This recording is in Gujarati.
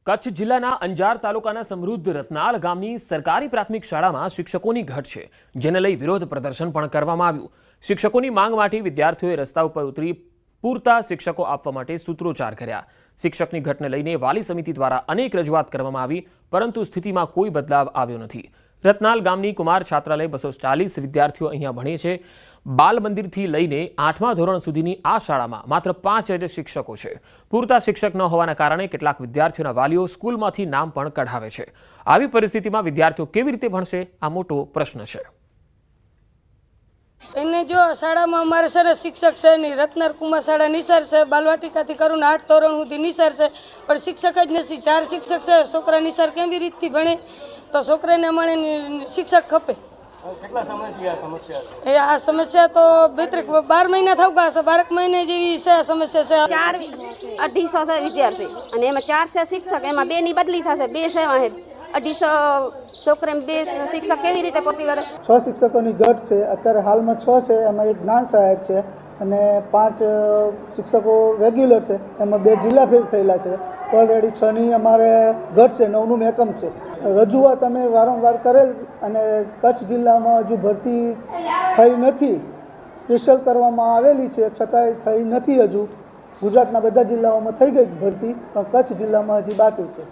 કચ્છ જિલ્લાના અંજાર તાલુકાના સમૃદ્ધ રત્નાલ ગામની સરકારી પ્રાથમિક શાળામાં શિક્ષકોની ઘટ છે, જેને લઈ વિરોધ પ્રદર્શન પણ કરવામાં આવ્યું। શિક્ષકોની માંગ માટે વિદ્યાર્થીઓએ રસ્તા ઉપર ઉતરી પૂરતા શિક્ષકો આપવા માટે સૂત્રોચ્ચાર કર્યા। શિક્ષકની ઘટને લઈને વાલી સમિતિ દ્વારા અનેક રજૂઆત કરવામાં આવી, પરંતુ સ્થિતિમાં કોઈ બદલાવ આવ્યો નથી। રત્નાલ ગામની કુમાર છાત્રાલય 240 વિદ્યાર્થીઓ અહીંયા ભણે છે। બાલ મંદિરથી લઈને 8મા ધોરણ સુધીની આ શાળામાં માત્ર 5 જ શિક્ષકો છે। પૂરતા શિક્ષક ન હોવાના કારણે કેટલાક વિદ્યાર્થીઓના વાલીઓ સ્કૂલમાંથી નામ પણ કઢાવે છે। આવી પરિસ્થિતિમાં વિદ્યાર્થીઓ કેવી રીતે ભણશે, આ મોટો પ્રશ્ન છે। એને જો શાળામાં અમારે સરસ શિક્ષક છે નહીં, રત્નાર કુમાર શાળા નિસાર છે, બાલવાટિકાથી કરું 8 ધોરણ સુધી નિસાર છે, પણ શિક્ષક જ નથી। 4 શિક્ષક છે, છોકરા નિસાર કેવી રીતથી ભણે? તો છોકરાને અમારે શિક્ષક ખપે। કેટલા સમયથી આ સમસ્યા છે? આ સમસ્યા તો 12 મહિના થવા ગયા છે, 12 મહિને જેવી છે સમસ્યા છે। 250 વિદ્યાર્થી અને એમાં 4 છે શિક્ષક, એમાં 2 ની બદલી થશે, 2 છે 250 છોકરાને 2 શિક્ષક કેવી રીતે પોતી કરે? 6 શિક્ષકોની ઘટ છે, અત્યારે હાલમાં 6 છે, એમાં એક જ્ઞાન સહાયક છે અને 5 શિક્ષકો રેગ્યુલર છે, એમાં 2 જિલ્લા ફેર થયેલા છે। ઓલરેડી 6ની અમારે ઘટ છે, 9નું મેકમ છે। રજૂઆત અમે વારંવાર કરેલ અને કચ્છ જિલ્લામાં હજુ ભરતી થઈ નથી, સ્પેશિયલ કરવામાં આવેલી છે, છતાંય થઈ નથી હજુ। ગુજરાતના બધા જિલ્લાઓમાં થઈ ગઈ ભરતી, પણ કચ્છ જિલ્લામાં હજી બાકી છે।